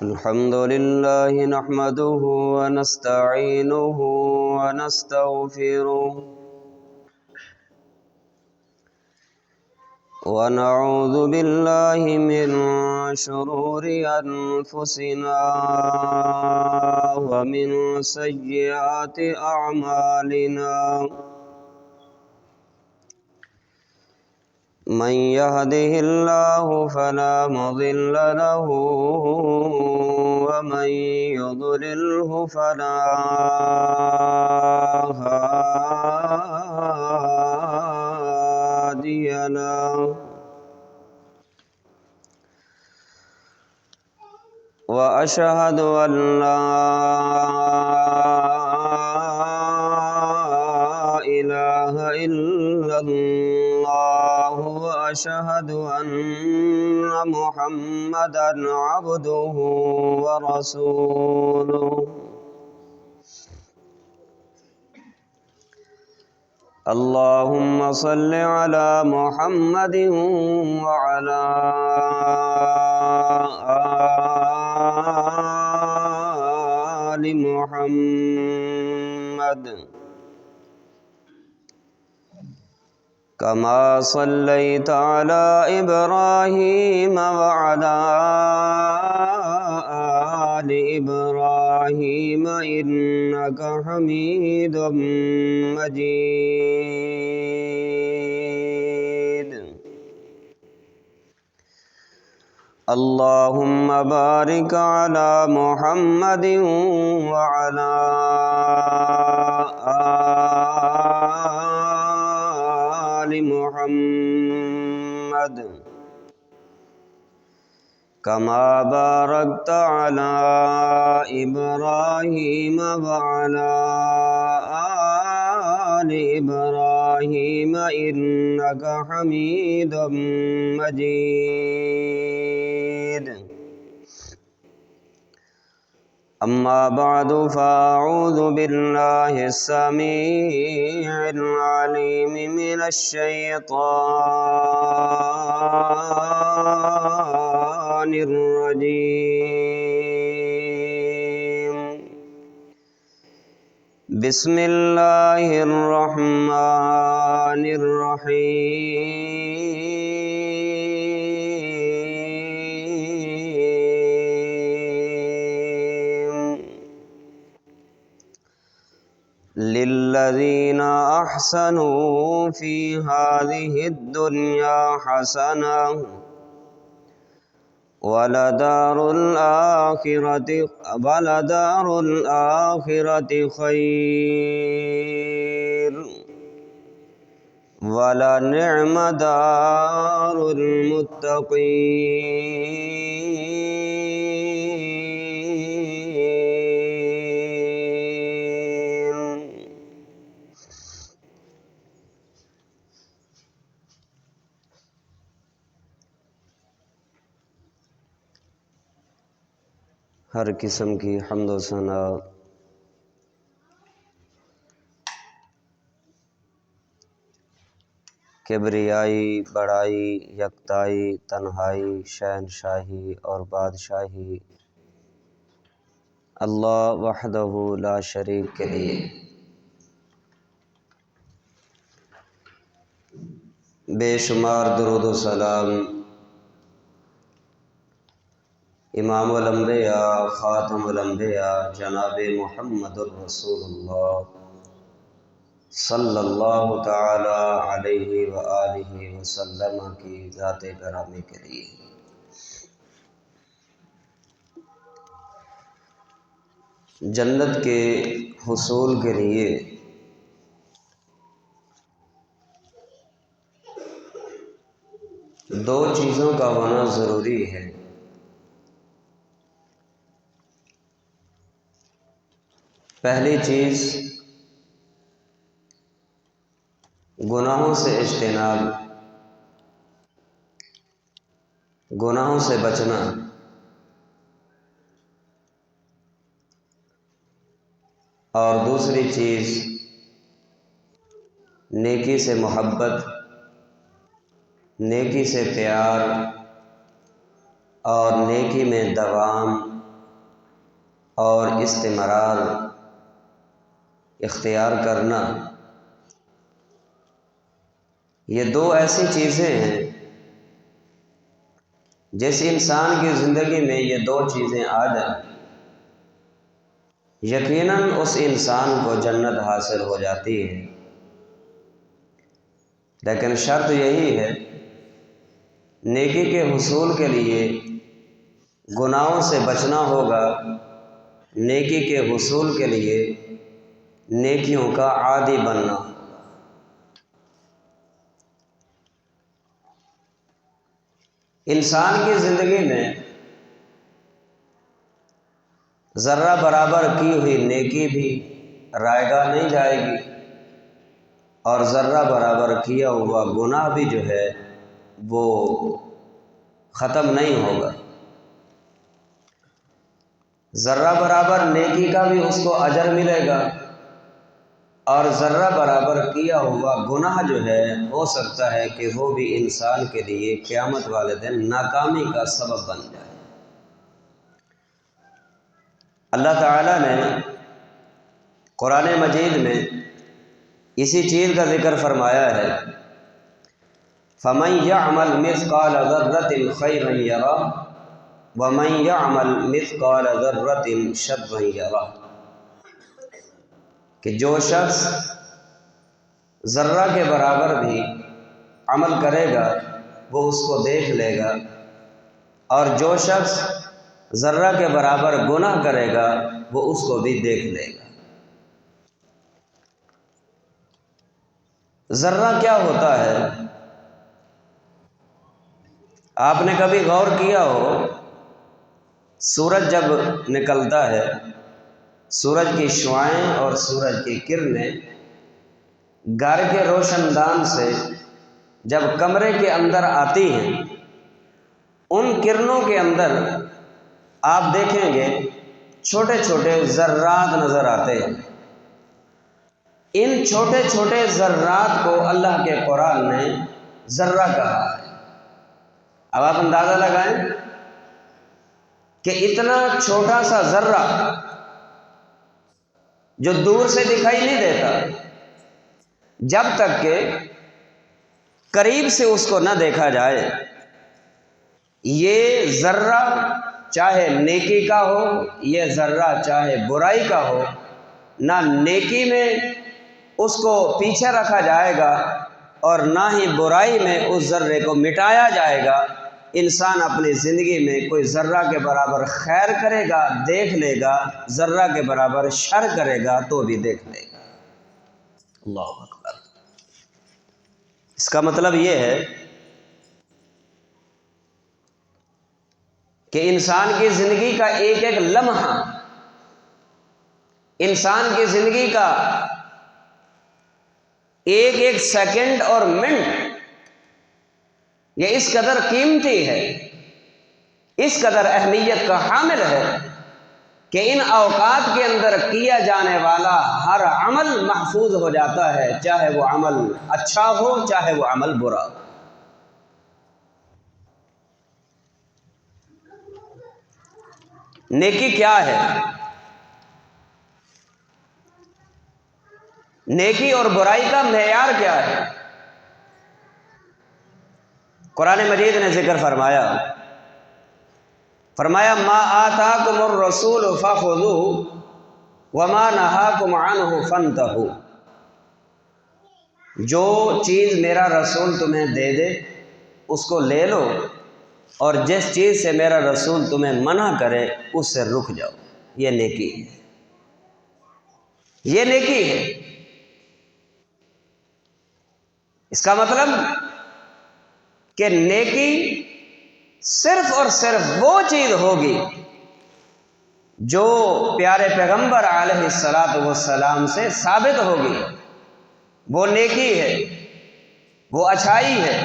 الحمد لله نحمده ونستعينه ونستغفره ونعوذ بالله من شرور أنفسنا ومن سيئات أعمالنا من يهده الله فلا مضل له ومن يضلله فلا هادي له وأشهد أن لا إله إلا الله وأشهد أن محمدًا عبده ورسوله اللهم صل على محمد وعلى آل محمد كما صليت على إبراهيم وعلى آل إبراهيم إنك حميد مجيد اللهم بارك على محمد وعلى آل محمد كما باركت على إبراهيم وعلى آل إبراهيم إنك حميد مجيد أما بعد فأعوذ بالله السميع العليم من الشيطان الرجيم بسم الله الرحمن الرحيم للذين أحسنوا في هذه الدنيا حسنة ولدار الآخرة خير ولنعم دار المتقين ہر قسم کی حمد و ثنا کبریائی بڑائی یکتائی تنہائی شہنشاہی اور بادشاہی اللہ وحدہ لا شریک کے لیے بے شمار درود و سلام امام الانبیاء خاتم الانبیاء جناب محمد الرسول اللہ صلی اللہ تعالی علیہ وآلہ وسلم کی ذات گرامی کے لیے جنت کے حصول کے لیے دو چیزوں کا ہونا ضروری ہے پہلی چیز گناہوں سے اجتناب، گناہوں سے بچنا، اور دوسری چیز نیکی سے محبت، نیکی سے پیار اور نیکی میں دوام اور استمرار اختیار کرنا، یہ دو ایسی چیزیں ہیں جس انسان کی زندگی میں یہ دو چیزیں آ جائیں یقیناً اس انسان کو جنت حاصل ہو جاتی ہے۔ لیکن شرط یہی ہے، نیکی کے حصول کے لیے گناہوں سے بچنا ہوگا، نیکی کے حصول کے لیے نیکیوں کا عادی بننا ہوگا۔ انسان کی زندگی میں ذرہ برابر کی ہوئی نیکی بھی رائے گاہ نہیں جائے گی، اور ذرہ برابر کیا ہوا گناہ بھی جو ہے وہ ختم نہیں ہوگا۔ ذرہ برابر نیکی کا بھی اس کو اجر ملے گا، اور ذرہ برابر کیا ہوا گناہ جو ہے ہو سکتا ہے کہ وہ بھی انسان کے لیے قیامت والے دن ناکامی کا سبب بن جائے۔ اللہ تعالیٰ نے قرآن مجید میں اسی چیز کا ذکر فرمایا ہے، فَمَن يَعْمَلْ مِثْقَالَ ذَرَّةٍ خَيْرًا يَرَهُ وَمَن يَعْمَلْ مِثْقَالَ ذَرَّةٍ شَرًّا يَرَهُ، کہ جو شخص ذرہ کے برابر بھی عمل کرے گا وہ اس کو دیکھ لے گا، اور جو شخص ذرہ کے برابر گناہ کرے گا وہ اس کو بھی دیکھ لے گا۔ ذرہ کیا ہوتا ہے؟ آپ نے کبھی غور کیا ہو، سورج جب نکلتا ہے، سورج کی شعاعیں اور سورج کی کرنیں گھر کے روشن دان سے جب کمرے کے اندر آتی ہیں، ان کرنوں کے اندر آپ دیکھیں گے چھوٹے چھوٹے ذرات نظر آتے ہیں۔ ان چھوٹے چھوٹے ذرات کو اللہ کے قرآن نے ذرہ کہا ہے۔ اب آپ اندازہ لگائیں کہ اتنا چھوٹا سا ذرہ جو دور سے دکھائی نہیں دیتا، جب تک کہ قریب سے اس کو نہ دیکھا جائے، یہ ذرہ چاہے نیکی کا ہو، یہ ذرہ چاہے برائی کا ہو، نہ نیکی میں اس کو پیچھے رکھا جائے گا اور نہ ہی برائی میں اس ذرے کو مٹایا جائے گا۔ انسان اپنی زندگی میں کوئی ذرہ کے برابر خیر کرے گا دیکھ لے گا، ذرہ کے برابر شر کرے گا تو بھی دیکھ لے گا۔ اللہ اکبر۔ اس کا مطلب یہ ہے کہ انسان کی زندگی کا ایک ایک لمحہ، انسان کی زندگی کا ایک ایک سیکنڈ اور منٹ یہ اس قدر قیمتی ہے، اس قدر اہمیت کا حامل ہے کہ ان اوقات کے اندر کیا جانے والا ہر عمل محفوظ ہو جاتا ہے، چاہے وہ عمل اچھا ہو چاہے وہ عمل برا ہو۔ نیکی کیا ہے؟ نیکی اور برائی کا معیار کیا ہے؟ قرآن مجید نے ذکر فرمایا ما آتاکم الرسول فخذوہ وما نہاکم عنہ فانتہوا، جو چیز میرا رسول تمہیں دے دے اس کو لے لو، اور جس چیز سے میرا رسول تمہیں منع کرے اس سے رک جاؤ۔ یہ نیکی ہے، یہ نیکی ہے۔ اس کا مطلب کہ نیکی صرف اور صرف وہ چیز ہوگی جو پیارے پیغمبر علیہ الصلاۃ والسلام سے ثابت ہوگی، وہ نیکی ہے، وہ اچھائی ہے،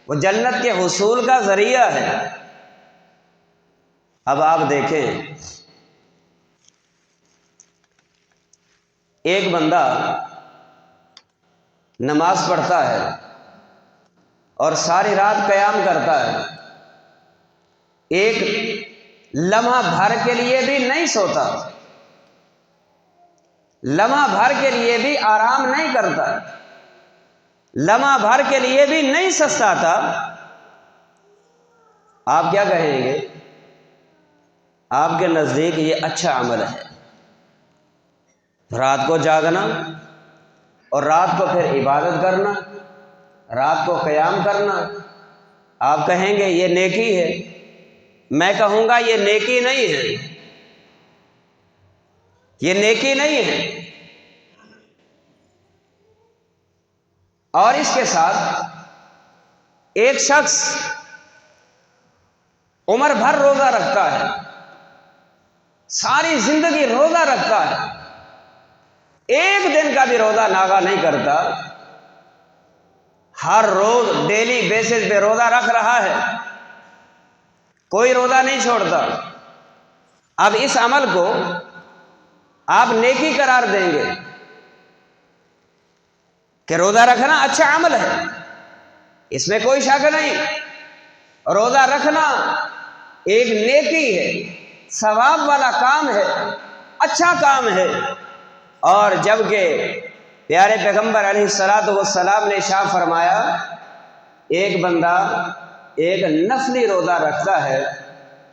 وہ جنت کے حصول کا ذریعہ ہے۔ اب آپ دیکھیں، ایک بندہ نماز پڑھتا ہے اور ساری رات قیام کرتا ہے، ایک لمحہ بھر کے لیے بھی نہیں سوتا، لمحہ بھر کے لیے بھی آرام نہیں کرتا، لمحہ بھر کے لیے بھی نہیں سستاتا، آپ کیا کہیں گے؟ آپ کے نزدیک یہ اچھا عمل ہے، رات کو جاگنا اور رات کو پھر عبادت کرنا، رات کو قیام کرنا، آپ کہیں گے یہ نیکی ہے؟ میں کہوں گا یہ نیکی نہیں ہے، یہ نیکی نہیں ہے۔ اور اس کے ساتھ ایک شخص عمر بھر روزہ رکھتا ہے، ساری زندگی روزہ رکھتا ہے، ایک دن کا بھی روزہ ناغہ نہیں کرتا، ہر روز ڈیلی بیسس پہ روزہ رکھ رہا ہے، کوئی روزہ نہیں چھوڑتا، اب اس عمل کو آپ نیکی قرار دیں گے کہ روزہ رکھنا اچھا عمل ہے، اس میں کوئی شک نہیں، روزہ رکھنا ایک نیکی ہے، ثواب والا کام ہے، اچھا کام ہے۔ اور جبکہ پیارے پیغمبر علیہ الصلوۃ والسلام نے ارشاد فرمایا، ایک بندہ ایک نفلی روزہ رکھتا ہے،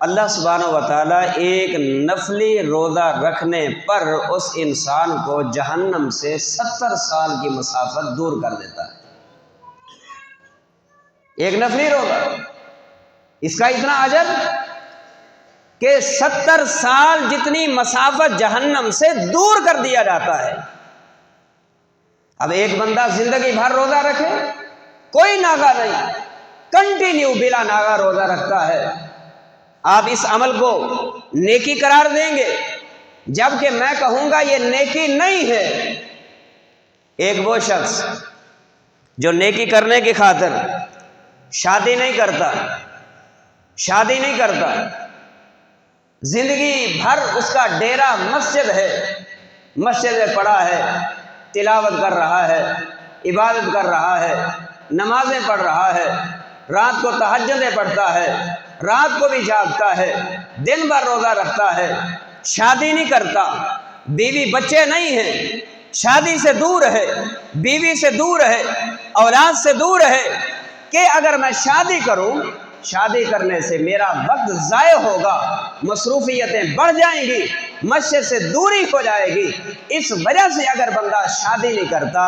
اللہ سبحانہ و تعالیٰ ایک نفلی روزہ رکھنے پر اس انسان کو جہنم سے 70 سال کی مسافت دور کر دیتا ہے۔ ایک نفلی روزہ، اس کا اتنا اجر کہ 70 سال جتنی مسافت جہنم سے دور کر دیا جاتا ہے۔ اب ایک بندہ زندگی بھر روزہ رکھے، کوئی ناغہ نہیں، کنٹینیو بلا ناغہ روزہ رکھتا ہے، آپ اس عمل کو نیکی قرار دیں گے؟ جبکہ میں کہوں گا یہ نیکی نہیں ہے۔ ایک وہ شخص جو نیکی کرنے کی خاطر شادی نہیں کرتا، شادی نہیں کرتا، زندگی بھر اس کا ڈیرا مسجد ہے، مسجد میں پڑا ہے، تلاوت کر رہا ہے، عبادت کر رہا ہے، نمازیں پڑھ رہا ہے، رات کو تہجدیں پڑھتا ہے، رات کو بھی جاگتا ہے، دن بھر روزہ رکھتا ہے، شادی نہیں کرتا، بیوی بچے نہیں ہیں، شادی سے دور ہے، بیوی سے دور ہے، اولاد سے دور ہے، کہ اگر میں شادی کروں، شادی کرنے سے میرا وقت ضائع ہوگا، مصروفیتیں بڑھ جائیں گی، مسجد سے دوری ہو جائے گی، اس وجہ سے اگر بندہ شادی نہیں کرتا،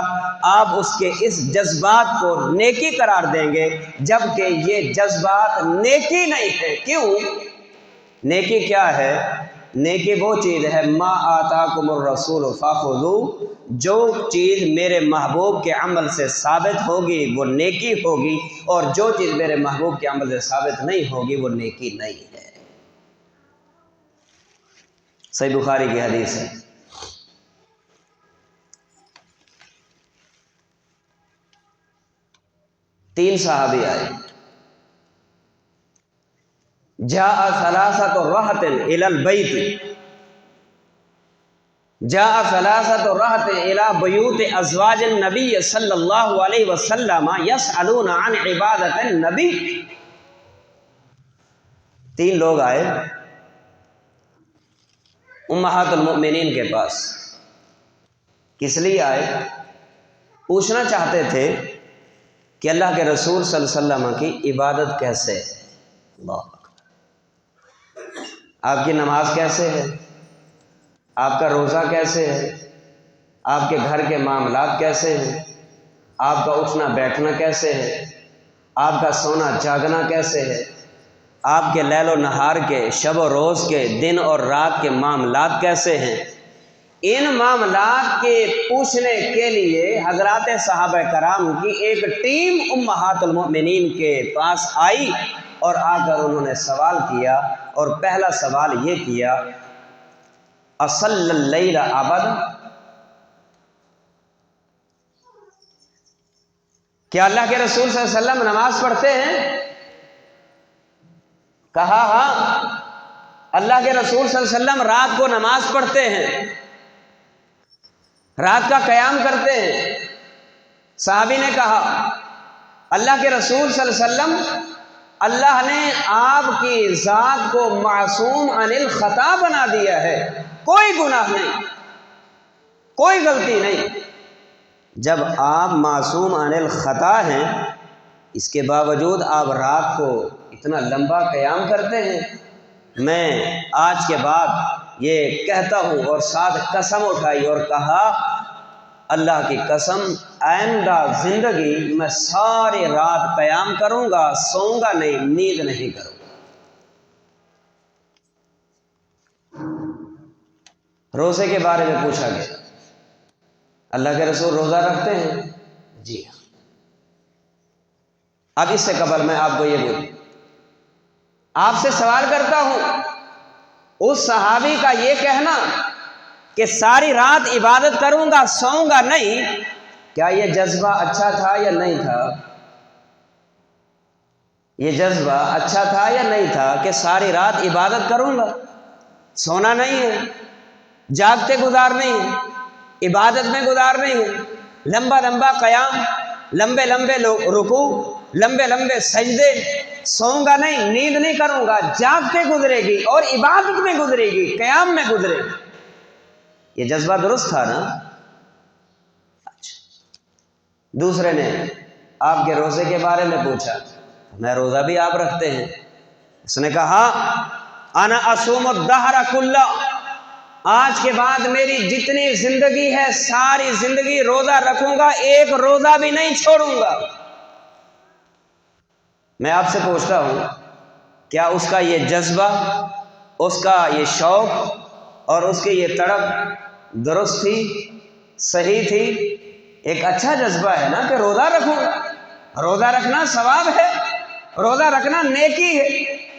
آپ اس کے اس جذبات کو نیکی قرار دیں گے، جبکہ یہ جذبات نیکی نہیں ہے۔ کیوں؟ نیکی کیا ہے؟ نیکی وہ چیز ہے، ما آتاکم الرسول فخذوا، جو چیز میرے محبوب کے عمل سے ثابت ہوگی وہ نیکی ہوگی، اور جو چیز میرے محبوب کے عمل سے ثابت نہیں ہوگی وہ نیکی نہیں ہے۔ صحیح بخاری کی حدیث ہے۔ تین صحابی آئے، جاء ثلاثۃ رہط الی البیت، جاء ثلاثۃ رہط الی بیوت ازواج النبی صلی اللہ علیہ وسلم یسألون عن عبادت النبی۔ تین لوگ آئے امہات المؤمنین کے پاس، کس لیے آئے؟ پوچھنا چاہتے تھے کہ اللہ کے رسول صلی اللہ علیہ وسلم کی عبادت کیسے ہے، اللہ آپ کی نماز کیسے ہے، آپ کا روزہ کیسے ہے، آپ کے گھر کے معاملات کیسے ہیں، آپ کا اٹھنا بیٹھنا کیسے ہے، آپ کا سونا جاگنا کیسے ہے، آپ کے لیل و نہار کے، شب و روز کے، دن اور رات کے معاملات کیسے ہیں۔ ان معاملات کے پوچھنے کے لیے حضرات صحابہ کرام کی ایک ٹیم امہات المؤمنین کے پاس آئی، اور آ کر انہوں نے سوال کیا، اور پہلا سوال یہ کیا، اصلی اللیل ابدا، کیا اللہ کے رسول صلی اللہ علیہ وسلم نماز پڑھتے ہیں؟ کہا ہاں، اللہ کے رسول صلی اللہ علیہ وسلم رات کو نماز پڑھتے ہیں، رات کا قیام کرتے ہیں۔ صحابی نے کہا اللہ کے رسول صلی اللہ علیہ وسلم اللہ نے آپ کی ذات کو معصوم عن الخطا بنا دیا ہے، کوئی گناہ نہیں، کوئی غلطی نہیں۔ جب آپ معصوم عن الخطا ہیں، اس کے باوجود آپ رات کو اتنا لمبا قیام کرتے ہیں۔ میں آج کے بعد یہ کہتا ہوں اور ساتھ قسم اٹھائی اور کہا اللہ کی قسم آئندہ زندگی میں ساری رات قیام کروں گا، سوؤں گا نہیں، نیند نہیں کروں گا۔ روزے کے بارے میں پوچھا گیا، اللہ کے رسول روزہ رکھتے ہیں؟ جی ہاں۔ اب اس سے قبل میں آپ کو یہ بولوں، آپ سے سوال کرتا ہوں، اس صحابی کا یہ کہنا کہ ساری رات عبادت کروں گا سوؤں گا نہیں، کیا یہ جذبہ اچھا تھا یا نہیں تھا؟ یہ جذبہ اچھا تھا یا نہیں تھا کہ ساری رات عبادت کروں گا، سونا نہیں ہے، جاگتے گزارنے ہیں، عبادت میں گزارنے ہیں، لمبا لمبا قیام، لمبے لمبے رکوع، لمبے لمبے سجدے، سوؤں گا نہیں، نیند نہیں کروں گا، جاگتے گزرے گی اور عبادت میں گزرے گی، قیام میں گزرے گی، یہ جذبہ درست تھا نا؟ اچھا، دوسرے نے آپ کے روزے کے بارے میں پوچھا، میں روزہ بھی آپ رکھتے ہیں؟ اس نے کہا انا اصوم الدہر کلہ، آج کے بعد میری جتنی زندگی ہے ساری زندگی روزہ رکھوں گا، ایک روزہ بھی نہیں چھوڑوں گا۔ میں آپ سے پوچھتا ہوں، کیا اس کا یہ جذبہ، اس کا یہ شوق اور اس کی یہ تڑپ درست تھی، صحیح تھی؟ ایک اچھا جذبہ ہے نا کہ روزہ رکھوں گا، روزہ رکھنا ثواب ہے، روزہ رکھنا نیکی ہے،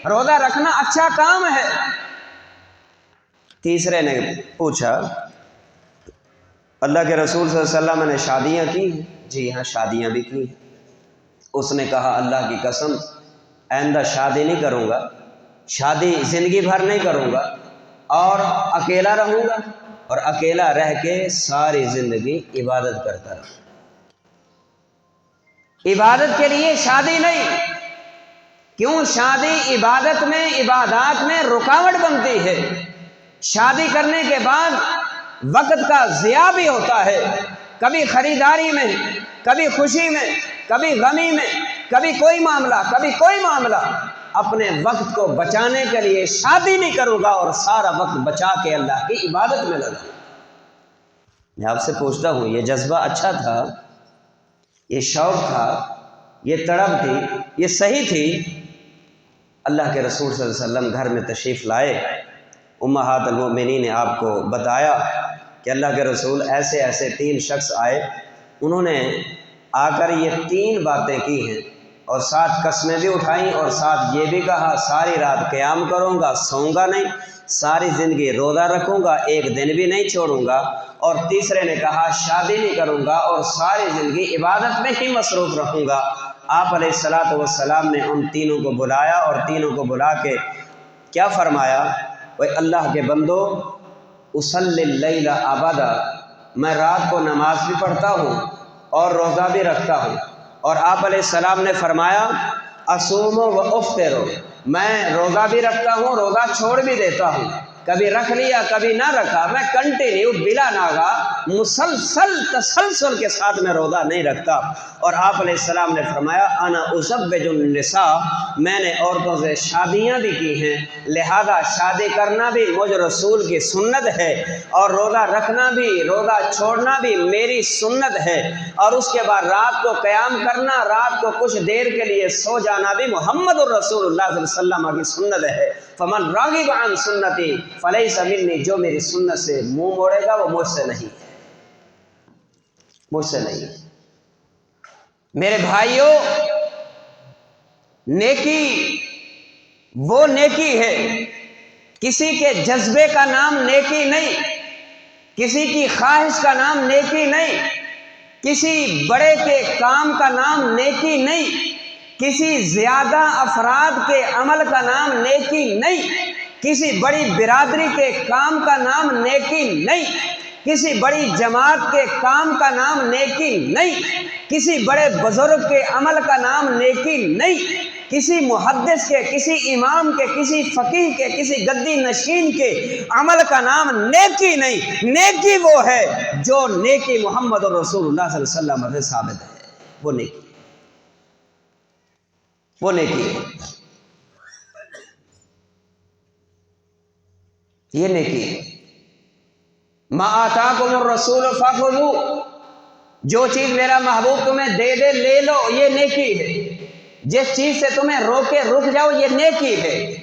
روزہ رکھنا اچھا کام ہے۔ تیسرے نے پوچھا اللہ کے رسول صلی اللہ علیہ وسلم نے شادیاں کی ہیں؟ جی ہاں، شادیاں بھی کی ہیں۔ اس نے کہا اللہ کی قسم آئندہ شادی نہیں کروں گا، شادی زندگی بھر نہیں کروں گا، اور اکیلا رہوں گا، اور اکیلا رہ کے ساری زندگی عبادت کرتا رہوں۔ عبادت کے لیے شادی نہیں، کیوں؟ شادی عبادت میں، عبادات میں رکاوٹ بنتی ہے۔ شادی کرنے کے بعد وقت کا ضیاع بھی ہوتا ہے، کبھی خریداری میں، کبھی خوشی میں، کبھی غمی میں، کبھی کوئی معاملہ، کبھی کوئی معاملہ۔ اپنے وقت کو بچانے کے لیے شادی نہیں کروں گا اور سارا وقت بچا کے اللہ کی عبادت میں لگا۔ میں آپ سے پوچھتا ہوں، یہ جذبہ اچھا تھا، یہ شوق تھا، یہ تڑپ تھی، یہ صحیح تھی؟ اللہ کے رسول صلی اللہ علیہ وسلم گھر میں تشریف لائے، امہات المؤمنین نے آپ کو بتایا کہ اللہ کے رسول ایسے ایسے 3 شخص آئے، انہوں نے آ کر یہ 3 باتیں کی ہیں، اور ساتھ قسمیں بھی اٹھائیں، اور ساتھ یہ بھی کہا ساری رات قیام کروں گا، سوؤں گا نہیں، ساری زندگی روزہ رکھوں گا، ایک دن بھی نہیں چھوڑوں گا، اور تیسرے نے کہا شادی نہیں کروں گا اور ساری زندگی عبادت میں ہی مصروف رہوں گا۔ آپ علیہ الصلوۃ والسلام نے ان تینوں کو بلایا، اور تینوں کو بلا کے کیا فرمایا؟ وہ اللہ کے بندو، اصلی اللیل ابدا، میں رات کو نماز بھی پڑھتا ہوں اور روزہ بھی رکھتا ہوں، اور آپ علیہ السلام نے فرمایا اصوم و افطر، میں روزہ بھی رکھتا ہوں، روزہ چھوڑ بھی دیتا ہوں، کبھی رکھ لیا کبھی نہ رکھا، میں کنٹینیو بلا ناغا مسلسل تسلسل کے ساتھ میں روزہ نہیں رکھتا۔ اور آپ علیہ السلام نے فرمایا انا ازوج النساء، میں نے عورتوں سے شادیاں بھی کی ہیں، لہذا شادی کرنا بھی مجھ رسول کی سنت ہے، اور روزہ رکھنا بھی، روزہ چھوڑنا بھی میری سنت ہے، اور اس کے بعد رات کو قیام کرنا، رات کو کچھ دیر کے لیے سو جانا بھی محمد الرسول اللہ صلی اللہ علیہ وسلم کی سنت ہے۔ فمن راغب عن سنتی فلیس منی، جو میری سنت سے منہ موڑے گا وہ مجھ سے نہیں ہے، مجھ سے نہیں ہے۔ میرے بھائیوں، نیکی وہ نیکی ہے، کسی کے جذبے کا نام نیکی نہیں، کسی کی خواہش کا نام نیکی نہیں، کسی بڑے کے کام کا نام نیکی نہیں، کسی زیادہ افراد کے عمل کا نام نیکی نہیں، کسی بڑی برادری کے کام کا نام نیکی نہیں، کسی بڑی جماعت کے کام کا نام نیکی نہیں، کسی بڑے بزرگ کے عمل کا نام نیکی نہیں، کسی محدث کے، کسی امام کے، کسی فقیہ کے، کسی گدی نشین کے عمل کا نام نیکی نہیں۔ نیکی وہ ہے جو نیکی محمد رسول اللہ صلی اللہ علیہ وسلم سے ثابت ہے، وہ نیکی، وہ نیکی ہے، یہ نیکی ہے۔ ما آتاکم الرسول فخذوا، جو چیز میرا محبوب تمہیں دے دے لے لو، یہ نیکی ہے۔ جس چیز سے تمہیں روکے رک جاؤ، یہ نیکی ہے،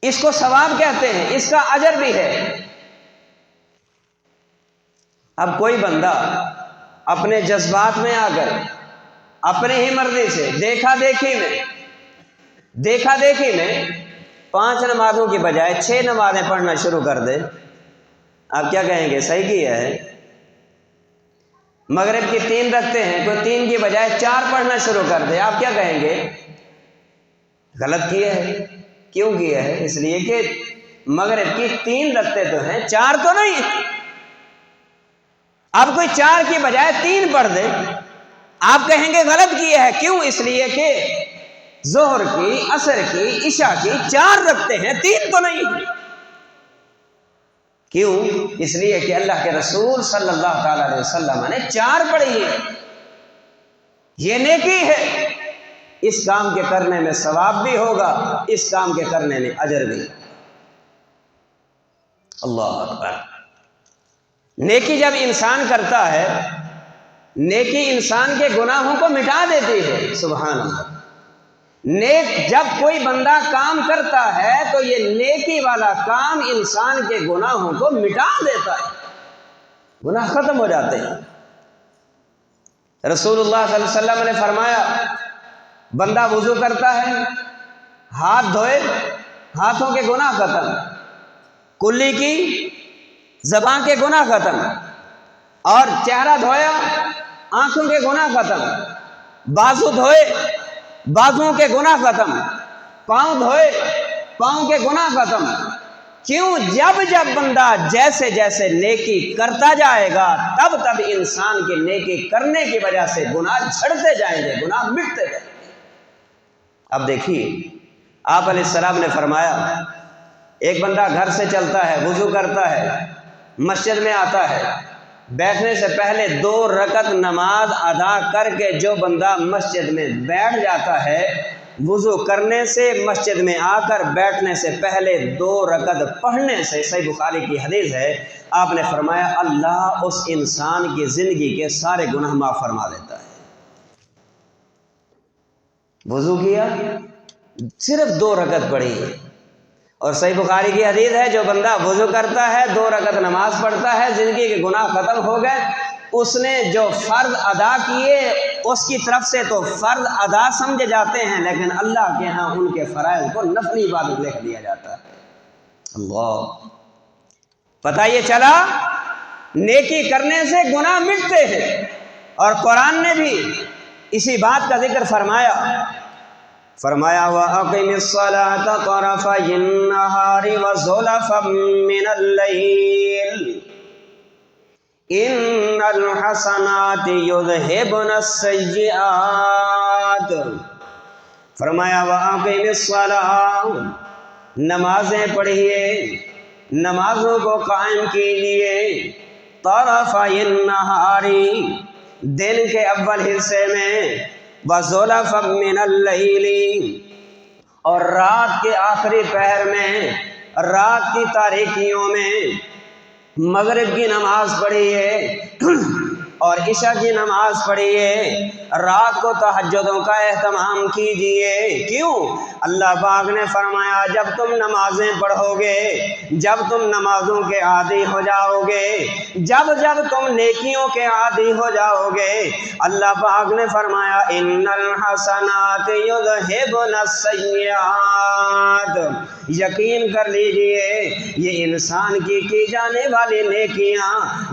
اس کو ثواب کہتے ہیں، اس کا اجر بھی ہے۔ اب کوئی بندہ اپنے جذبات میں آ کر اپنی ہی مرضی سے دیکھا دیکھی میں 5 نمازوں کی بجائے 6 نمازیں پڑھنا شروع کر دے، آپ کیا کہیں گے؟ صحیح کیا ہے۔ مغرب کی 3 رکھتے ہیں، کوئی 3 کی بجائے 4 پڑھنا شروع کر دے، آپ کیا کہیں گے؟ غلط کیا ہے۔ کیوں کیا ہے؟ اس لیے کہ مغرب کی 3 رکھتے تو ہیں، 4 تو نہیں۔ اب کوئی 4 کی بجائے 3 پڑھ دے، آپ کہیں گے غلط کیا ہے۔ کیوں؟ اس لیے کہ ظہر کی، عصر کی، عشاء کی 4 رکھتے ہیں، 3 تو نہیں۔ کیوں؟ اس لیے کہ اللہ کے رسول صلی اللہ تعالی علیہ وسلم نے 4 پڑھی ہے، یہ نیکی ہے۔ اس کام کے کرنے میں ثواب بھی ہوگا، اس کام کے کرنے میں اجر بھی۔ اللہ اکبر۔ نیکی جب انسان کرتا ہے، نیکی انسان کے گناہوں کو مٹا دیتی ہے، سبحان اللہ۔ جب کوئی بندہ کام کرتا ہے تو یہ نیکی والا کام انسان کے گناہوں کو مٹا دیتا ہے، گناہ ختم ہو جاتے ہیں۔ رسول اللہ صلی اللہ علیہ وسلم نے فرمایا، بندہ وضو کرتا ہے، ہاتھ دھوئے، ہاتھوں کے گناہ ختم، کلی کی، زبان کے گناہ ختم، اور چہرہ دھویا، آنکھوں کے گناہ ختم، بازو دھوئے، بازوؤں کے گناہ ختم، پاؤں دھوئے، پاؤں کے گناہ ختم۔ کیوں؟ جب بندہ جیسے جیسے نیکی کرتا جائے گا، تب انسان کے نیکی کرنے کی وجہ سے گناہ جھڑتے جائیں گے، گناہ مٹتے جائیں گے۔ اب دیکھیے، آپ علیہ السلام نے فرمایا، ایک بندہ گھر سے چلتا ہے، وضو کرتا ہے، مسجد میں آتا ہے، بیٹھنے سے پہلے 2 رکعت نماز ادا کر کے جو بندہ مسجد میں بیٹھ جاتا ہے، وضو کرنے سے، مسجد میں آ کر بیٹھنے سے پہلے 2 رکعت پڑھنے سے، صحیح بخاری کی حدیث ہے، آپ نے فرمایا اللہ اس انسان کی زندگی کے سارے گناہ معاف فرما دیتا ہے۔ وضو کیا، صرف 2 رکعت پڑھی ہے، اور صحیح بخاری کی حدیث ہے، جو بندہ وضو کرتا ہے، 2 رکعت نماز پڑھتا ہے، زندگی کے گناہ ختم ہو گئے۔ اس نے جو فرض ادا کیے، اس کی طرف سے تو فرض ادا سمجھے جاتے ہیں، لیکن اللہ کے ہاں ان کے فرائض کو نفلی عبادت لکھ دیا جاتا ہے۔ اللہ، پتہ یہ چلا نیکی کرنے سے گناہ مٹتے ہیں، اور قرآن نے بھی اسی بات کا ذکر فرمایا، وَأَقِمِ الصَّلَاةَ طَرَفَيِ النَّهَارِ وَزُلَفًا مِّنَ اللَّيْلِ إِنَّ الْحَسَنَاتِ يُذْهِبْنَ السَّيِّئَاتِ۔ فرمایا وَأَقِمِ الصَّلَاةَ، نمازیں پڑھیے، نمازوں کو قائم کیجیے، طَرَفَيِ النَّهَارِ، دن کے اول حصے میں، وَزُلَفًا مِّنَ اللَّيْلِ، اور رات کے آخری پہر میں، رات کی تاریکیوں میں مغرب کی نماز پڑھیے اور عشاء کی نماز پڑھیے، رات کو تہجدوں کا اہتمام کیجیے۔ کیوں؟ اللہ پاک نے فرمایا جب تم نمازیں پڑھو گے، جب تم نمازوں کے عادی ہو جاؤ گے، جب تم نیکیوں کے عادی ہو جاؤ گے، اللہ پاک نے فرمایا ان الحسنات یذہبن السیئات، یقین کر لیجئے یہ انسان کی جانے والی نیکیاں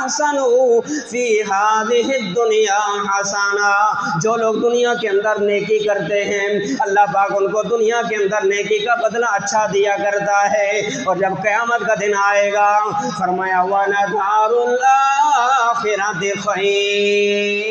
احسنوا فی ہذہ الدنیا حسنا، جو لوگ دنیا کے اندر نیکی کرتے ہیں اللہ پاک ان کو دنیا کے اندر نیکی کا بدلہ اچھا دیا کرتا ہے، اور جب قیامت کا دن آئے گا فرمایا وَلَدَارُ الْآخِرَةِ خَيْرٌ،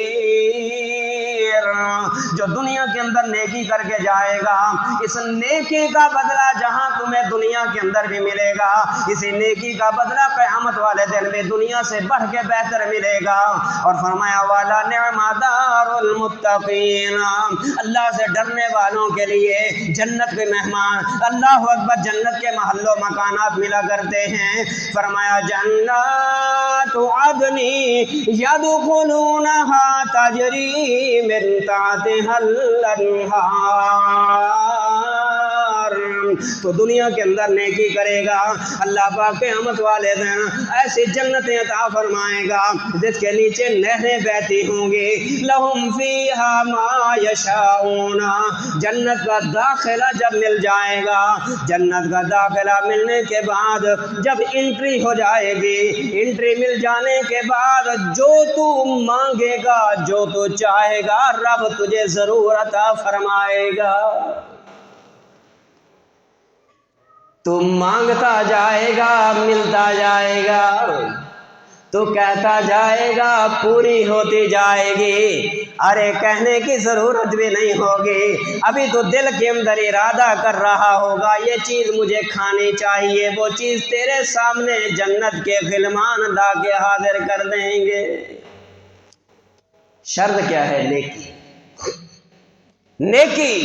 جو دنیا کے اندر نیکی کر کے جائے گا اس نیکی کا بدلہ جہاں تمہیں دنیا کے اندر بھی ملے گا، اسی نیکی کا بدلہ قیامت والے دن میں دنیا سے بڑھ کے بہتر ملے گا۔ اور فرمایا والا نعم دار المتقین، اللہ سے ڈرنے والوں کے لیے جنت کے مہمان، اللہ اکبر، جنت کے محل و مکانات ملا کرتے ہیں۔ فرمایا جنات عدن يدخلونها تجری من تحتها الانہار، تو دنیا کے اندر نیکی کرے گا اللہ پاک قیامت والے دن ایسی جنتیں عطا فرمائے گا جس کے نیچے نہریں بہتی ہوں گی، لہم فیہا ما یشاؤون، جنت کا داخلہ جب مل جائے گا، جنت کا داخلہ ملنے کے بعد جب انٹری ہو جائے گی، انٹری مل جانے کے بعد جو تو مانگے گا، جو تو چاہے گا رب تجھے ضرور عطا فرمائے گا۔ تو مانگتا جائے گا ملتا جائے گا، تو کہتا جائے گا پوری ہوتی جائے گی، ارے کہنے کی ضرورت بھی نہیں ہوگی، ابھی تو دل کے اندر ارادہ کر رہا ہوگا یہ چیز مجھے کھانی چاہیے، وہ چیز تیرے سامنے جنت کے غلمان لا کے حاضر کر دیں گے۔ شرط کیا ہے؟ نیکی، نیکی،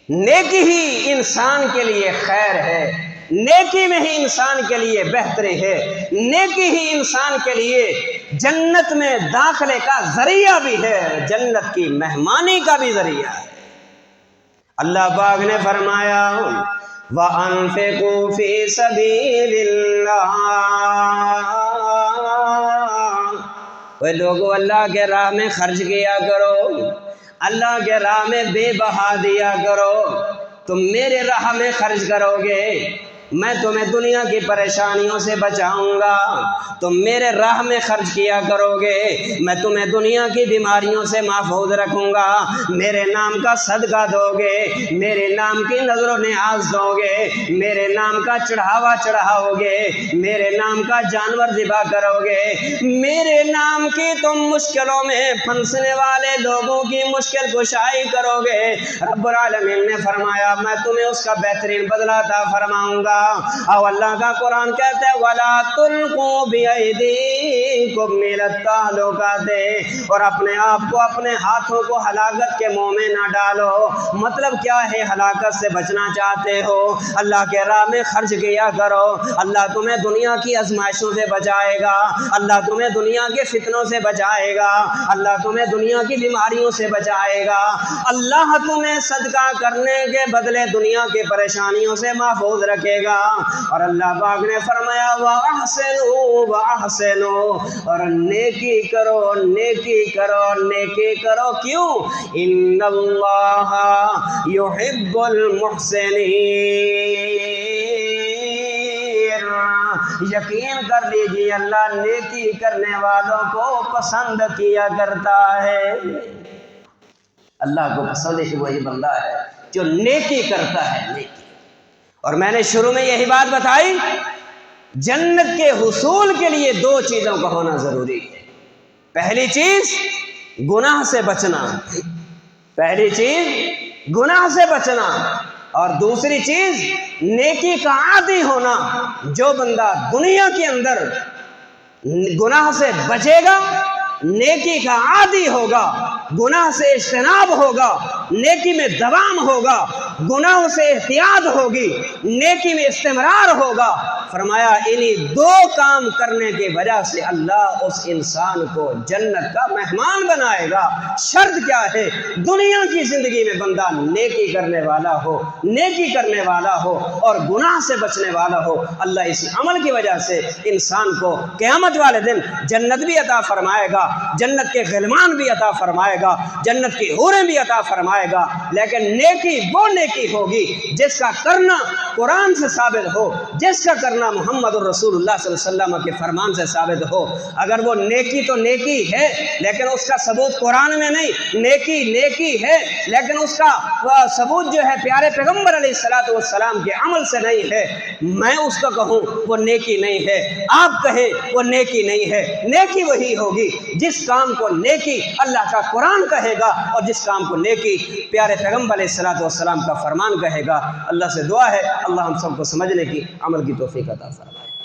نیکی ہی انسان کے لیے خیر ہے، نیکی میں ہی انسان کے لیے بہتری ہے، نیکی ہی انسان کے لیے جنت میں داخلے کا ذریعہ بھی ہے، جنت کی مہمانی کا بھی ذریعہ ہے۔ اللہ پاک نے فرمایا وَأَنفِقُوا فِي سَبِيلِ اللَّهِ، وہ لوگوں اللہ کے راہ میں خرچ کیا کرو، اللہ کے راہ میں بے بہا دیا کرو، تم میرے راہ میں خرچ کرو گے میں تمہیں دنیا کی پریشانیوں سے بچاؤں گا، تم میرے راہ میں خرچ کیا کرو گے میں تمہیں دنیا کی بیماریوں سے محفوظ رکھوں گا، میرے نام کا صدقہ دو گے، میرے نام کی نظر و نیاز دو گے، میرے نام کا چڑھاوا چڑھاؤ گے، میرے نام کا جانور ذبح کرو گے، میرے نام کی تم مشکلوں میں پھنسنے والے لوگوں کی مشکل کشائی کرو گے، رب العالمین نے فرمایا میں تمہیں اس کا بہترین بدلہ عطا فرماؤں گا۔ اور اللہ کا قرآن کہتا ہے وَلَا تُلْقُوا بِأَيْدِيكُمْ إِلَى التَّهْلُكَةِ، اور اپنے آپ کو اپنے ہاتھوں کو ہلاکت کے منہ میں نہ ڈالو۔ مطلب کیا ہے؟ ہلاکت سے بچنا چاہتے ہو اللہ کے راہ میں خرچ کیا کرو، اللہ تمہیں دنیا کی آزمائشوں سے بچائے گا، اللہ تمہیں دنیا کے فتنوں سے بچائے گا، اللہ تمہیں دنیا کی بیماریوں سے بچائے گا، اللہ تمہیں صدقہ کرنے کے بدلے دنیا کی پریشانیوں سے محفوظ رکھے گا۔ اور اللہ پاک نے فرمایا وَأَحْسِنُوا وَأَحْسِنُوا، اور نیکی کرو نیکی کرو نیکی کرو، کیوں؟ إِنَّ اللَّهَ يُحِبُّ الْمُحْسِنِينَ، یقین کر لیجیے اللہ نیکی کرنے والوں کو پسند کیا کرتا ہے۔ اللہ کو پسند ہے وہی بندہ ہے جو نیکی کرتا ہے، نیکی۔ اور میں نے شروع میں یہی بات بتائی جنت کے حصول کے لیے دو چیزوں کا ہونا ضروری ہے، پہلی چیز گناہ سے بچنا، پہلی چیز گناہ سے بچنا، اور دوسری چیز نیکی کا عادی ہونا۔ جو بندہ دنیا کے اندر گناہ سے بچے گا، نیکی کا عادی ہوگا، گناہ سے اجتناب ہوگا، نیکی میں دوام ہوگا، گناہوں سے احتیاط ہوگی، نیکی میں استمرار ہوگا، فرمایا انہی دو کام کرنے کی وجہ سے اللہ اس انسان کو جنت کا مہمان بنائے گا۔ شرط کیا ہے؟ دنیا کی زندگی میں بندہ نیکی کرنے والا ہو، نیکی کرنے والا ہو اور گناہ سے بچنے والا ہو۔ اللہ اسی عمل کی وجہ سے انسان کو قیامت والے دن جنت بھی عطا فرمائے گا، جنت کے غلمان بھی عطا فرمائے گا، جنت کی حوریں بھی عطا فرمائے گا، لیکن نیکی وہ نیکی ہوگی جس کا کرنا قرآن سے ثابت ہو، جس کا کرنا محمد الرسول اللہ صلی اللہ علیہ وسلم کے فرمان سے ثابت ہو۔ اگر وہ نیکی تو نیکی ہے لیکن اس کا ثبوت قرآن میں نہیں، نیکی نیکی ہے لیکن اس کا ثبوت جو ہے پیارے پیغمبر علیہ السلام کے عمل سے نہیں ہے، میں اس کو کہوں وہ نیکی نہیں ہے، آپ کہیں وہ نیکی نہیں ہے۔ نیکی وہی ہوگی جس کام کو نیکی اللہ کا قرآن کہے گا اور جس کام کو نیکی پیارے پیغمبر علیہ السلام کا فرمان کہے گا۔ اللہ سے دعا ہے اللہ ہم سب کو سمجھنے کی، عمل کی توفیق عطا فرمائے۔